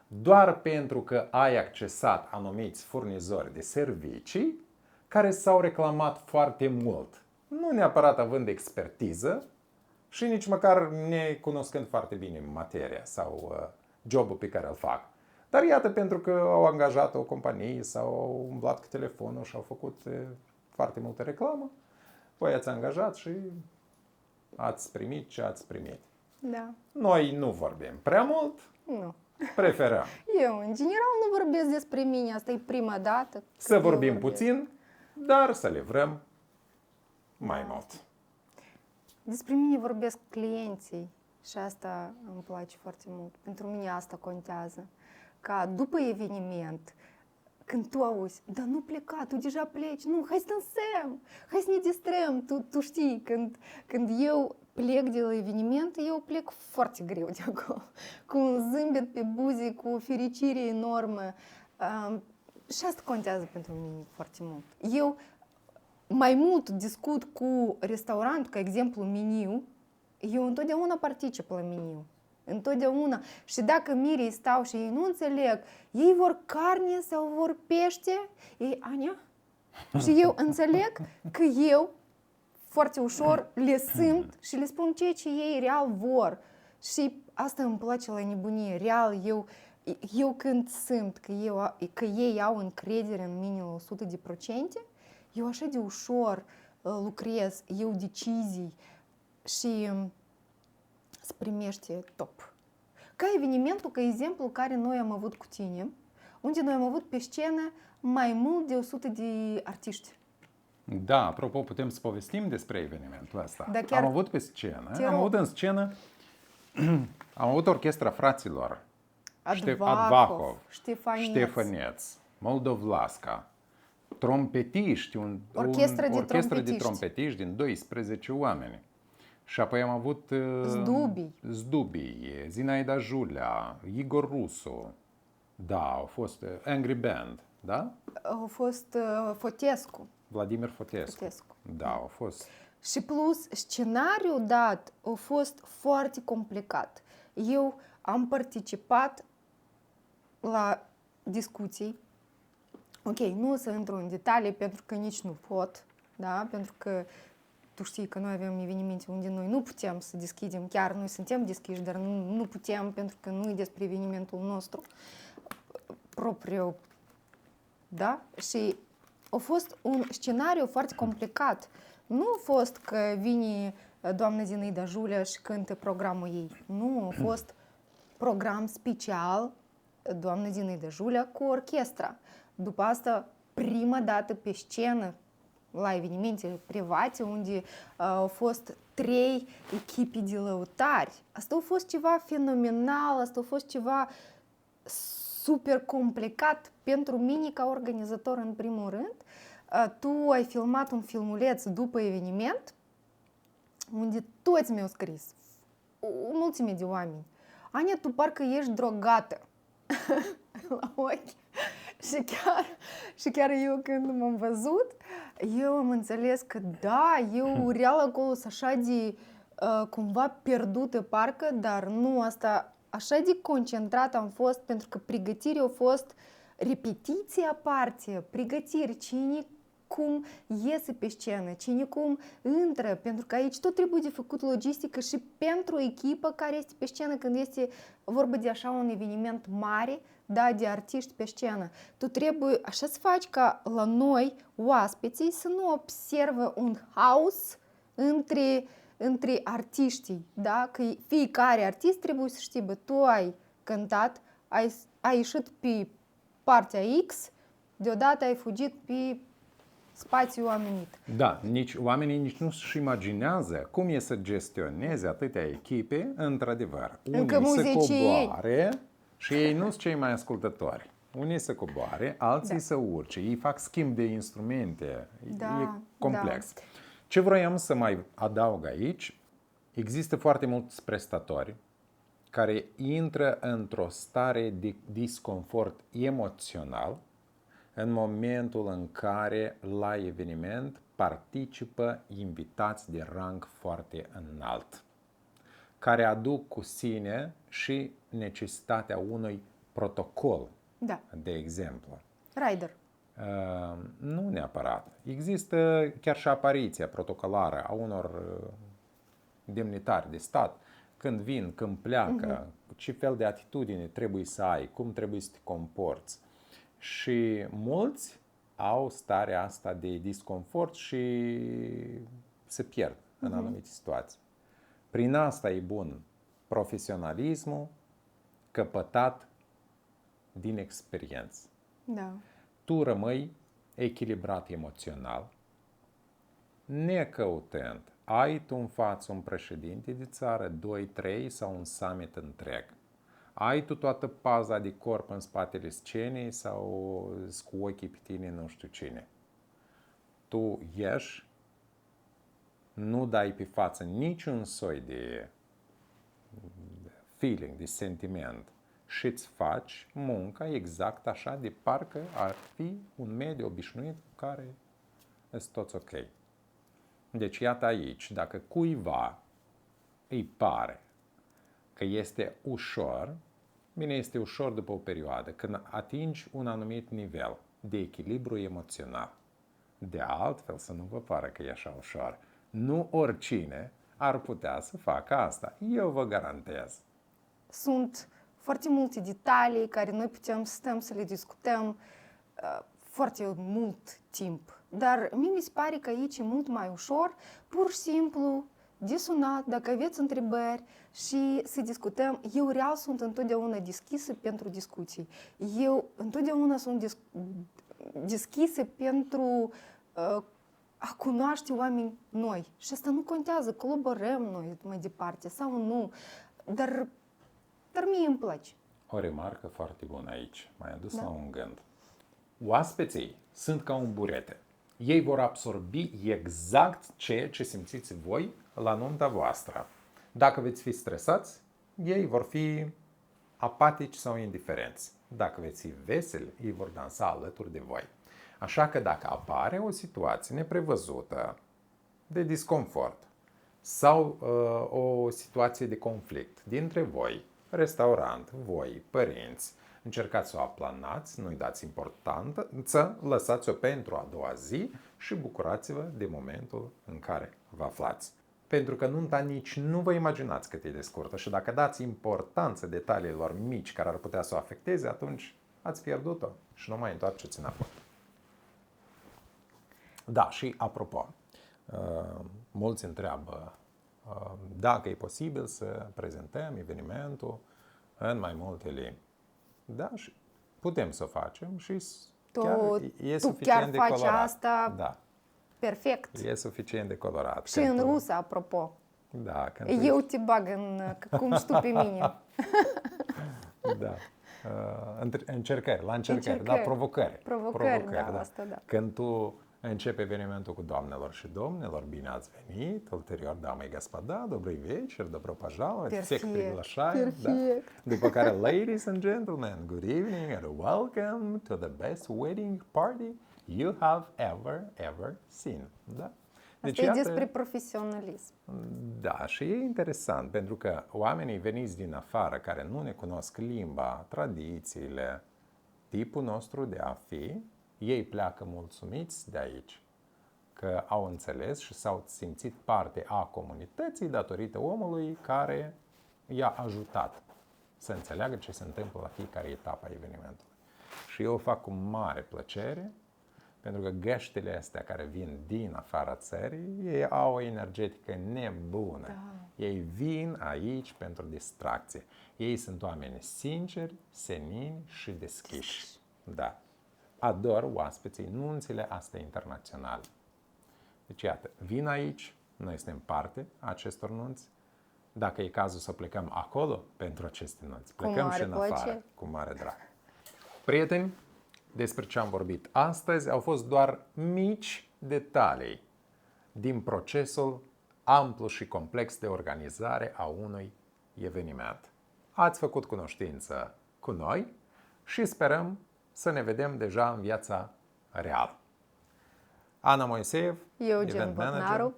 doar pentru că ai accesat anumiți furnizori de servicii care s-au reclamat foarte mult, nu neapărat având expertiză și nici măcar necunoscând foarte bine materia sau jobul pe care îl fac. Dar iată, pentru că au angajat o companie sau au umblat cu telefonul și au făcut foarte multă reclamă, voi ați angajat și ați primit ce ați primit. Da. Noi nu vorbim prea mult, nu. Preferăm. Eu, în general, nu vorbesc despre mine, asta e prima dată. Să vorbim puțin, dar să livrăm mai mult. Despre mine vorbesc clienții și asta îmi place foarte mult. Pentru mine asta contează. Ca după eveniment, când tu auzi, dar nu pleca, tu deja pleci, nu, hai să dansăm, hai să ne distrăm. Tu știi, când eu plec de la eveniment, eu plec foarte greu de acolo, cu un zâmbet pe buze, cu o fericire enormă. Și asta contează pentru mine foarte mult. Eu mai mult discut cu restaurant, ca exemplu meniu, eu întotdeauna particip la meniu. Întotdeauna. Și dacă mirii stau și ei nu înțeleg, ei vor carne sau vor pește, ei, Ania? Și eu înțeleg că eu foarte ușor le simt și le spun ceea ce ei real vor. Și asta îmi place la nebunie. Real, eu când simt că ei au încredere în mine la 100%, eu așa de ușor lucrez, eu decizii și se primește top. Ca evenimentul, ca exemplu care noi am avut cu tine, unde noi am avut pe scenă mai mult de 100 de artiști. Da, apropo, putem să povestim despre evenimentul ăsta. Da, chiar am avut pe scenă, am avut în scenă, am avut orchestra fraților Advahov, Ștefăneț, Moldovlasca, trompetiști, orchestră de trompetiști din 12 oameni. Și apoi am avut Zdubii, Zinaida Julea, Igor Rusu, da, au fost Angry Band, da? Au fost Fotescu. Vladimir Fotescu. Da, au fost. Și plus, scenariul dat a fost foarte complicat. Eu am participat la discuții. Ok, nu o să intru în detalii pentru că nici nu pot, da? Pentru că tu știi că noi avem evenimente unde noi nu putem să deschidem, chiar noi suntem deschiși, dar nu putem pentru că nu e despre evenimentul nostru propriu, da? Și a fost un scenariu foarte complicat. Nu a fost că vine doamna Zinaida Julea și cântă programul ei. Nu, a fost program special doamna Zinaida Julea cu orchestra. După asta prima dată pe scenă la evenimente private unde au fost 3 echipe de lăutari. Asta a fost ceva fenomenal, asta a fost ceva super complicat pentru mine ca organizator în primul rând. Tu ai filmat un filmuleț după eveniment unde toți mi-au scris, o mulțime de oameni. Ania, tu parcă ești drogată la ochi. Și chiar eu când m-am văzut, eu am înțeles că da, eu real acolo sunt așa de cumva pierdută parcă, dar nu asta, așa de concentrat am fost pentru că pregătirea a fost repetiție aparte, pregătiri, cine cum iese pe scenă, cine cum intră, pentru că aici tot trebuie de făcut logistică și pentru o echipă care este pe scenă când este vorba de așa un eveniment mare, da, de artiști pe scenă. Tu trebuie așa să faci ca la noi, oaspeții, să nu observă un haos între artiștii, da? Că fiecare artist trebuie să știe, bă, tu ai cântat, ai ieșit pe partea X, deodată ai fugit pe spațiu anumit. Da, oamenii nici nu-și imaginează cum e să gestioneze atâtea echipe, într-adevăr. Încă Unii se muzicieni. coboare și ei nu sunt cei mai ascultători. Unii se coboare, alții se urce, ei fac schimb de instrumente, Da, e complex. da. Ce vroiam să mai adaug aici, există foarte mulți prestatori care intră într-o stare de disconfort emoțional în momentul în care la eveniment participă invitați de rang foarte înalt, care aduc cu sine și necesitatea unui protocol, Da, de exemplu. rider. Nu neapărat. Există chiar și apariția protocolară a unor demnitari de stat, când vin, când pleacă, ce fel de atitudine trebuie să ai, cum trebuie să te comporți. Și mulți au starea asta de disconfort și se pierd în anumite situații. Prin asta e bun profesionalismul căpătat din experiență. Da. Tu rămâi echilibrat emoțional, necăutând. Ai tu în față un președinte de țară, 2, 3 sau un summit întreg. Ai tu toată paza de corp în spatele scenei sau cu ochii pe tine nu știu cine. Tu ieși, nu dai pe față niciun soi de feeling, de sentiment și îți faci munca exact așa de parcă ar fi un mediu obișnuit cu care sunt toți ok. Deci iată aici, dacă cuiva îi pare că este ușor, bine, este ușor după o perioadă, când atingi un anumit nivel de echilibru emoțional. De altfel, să nu vă pară că e așa ușor. Nu oricine ar putea să facă asta. Eu vă garantez. Sunt foarte multe detalii care noi putem să stăm să le discutăm foarte mult timp. Dar mie mi se pare că aici e mult mai ușor, pur și simplu, de sunat, dacă aveți întrebări și să discutăm. Eu real sunt întotdeauna deschisă pentru discuții. Eu întotdeauna sunt deschisă pentru a cunoaște oameni noi. Și asta nu contează, colaborăm noi mai departe sau nu, dar mie îmi place. O remarcă foarte bună aici. M-ai adus la un gând. Oaspeții sunt ca un burete. Ei vor absorbi exact ceea ce simțiți voi la nunta voastră. Dacă veți fi stresați, ei vor fi apatici sau indiferenți. Dacă veți fi veseli, ei vor dansa alături de voi. Așa că dacă apare o situație neprevăzută de disconfort sau o situație de conflict dintre voi, restaurant, voi, părinți, încercați să o aplanați, nu-i dați importanță, lăsați-o pentru a doua zi și bucurați-vă de momentul în care vă aflați. Pentru că nunta nici nu vă imaginați cât e de scurtă și dacă dați importanță detaliilor mici care ar putea să o afecteze, atunci ați pierdut-o și nu mai întoarceți înapoi. Da, și apropo, mulți întreabă dacă e posibil să prezentăm evenimentul în mai multe limbi. Da, și putem să o facem și Tu e chiar suficient de faci colorat. asta Da, perfect. e suficient de colorat. Și în rusă, apropo. Da, când Eu te bag în... cum știu pe mine. Da. Încercări, la încercări, da, provocări. Provocări, da, asta da. Când tu începi evenimentul cu doamnelor și domnilor, bine ați venit, ulterior, дамы и господа, добрый вечер, добро пожаловать, всех приглашаем, да? După care, ladies and gentlemen, good evening and welcome to the best wedding party you have ever seen, da? Deci, Asta e despre profesionalism. Da, și e interesant, pentru că oamenii veniți din afară, care nu ne cunosc limba, tradițiile, tipul nostru de a fi, ei pleacă mulțumiți de aici, că au înțeles și s-au simțit parte a comunității datorită omului care i-a ajutat să înțeleagă ce se întâmplă la fiecare etapă a evenimentului. Și eu o fac cu mare plăcere, pentru că găștile astea care vin din afara țării, ei au o energetică nebună. Da. Ei vin aici pentru distracție. Ei sunt oameni sinceri, senini și deschiși. Da. Ador oaspeții, nunțile astea internaționale. Deci, iată, vin aici, noi suntem parte a acestor nunți. Dacă e cazul să plecăm acolo pentru aceste nunți, plecăm și în afară, cu mare drag. Prieteni, despre ce am vorbit astăzi au fost doar mici detalii din procesul amplu și complex de organizare a unui eveniment. Ați făcut cunoștință cu noi și sperăm să ne vedem deja în viața reală. Ana Moiseev, Eugen Botnaru.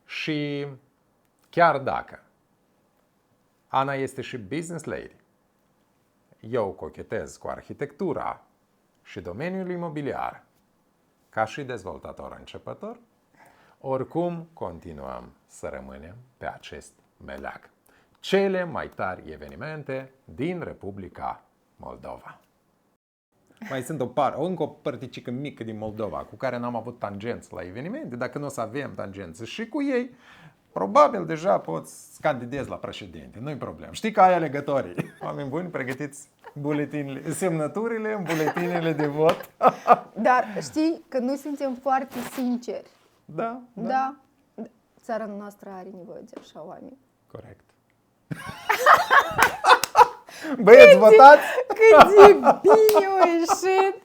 Și chiar dacă Ana este și business lady, eu cochetez cu arhitectura și domeniul imobiliar, ca și dezvoltator începător, oricum continuăm să rămânem pe acest meleag. Cele mai tari evenimente din Republica Moldova. Mai sunt încă o părticică mică din Moldova cu care n-am avut tangență la evenimente. Dacă nu o să avem tangență și cu ei, probabil deja poți să candidezi la președinte. Nu-i problem. Știi că ai alegătorii. Oameni buni, pregătiți buletinile, semnăturile în buletinele de vot. Dar știi că noi suntem foarte sinceri. Da. Da. Țara noastră are nevoie de așa oameni. Corect. Băieți, votați! Cât de bine a ieșit!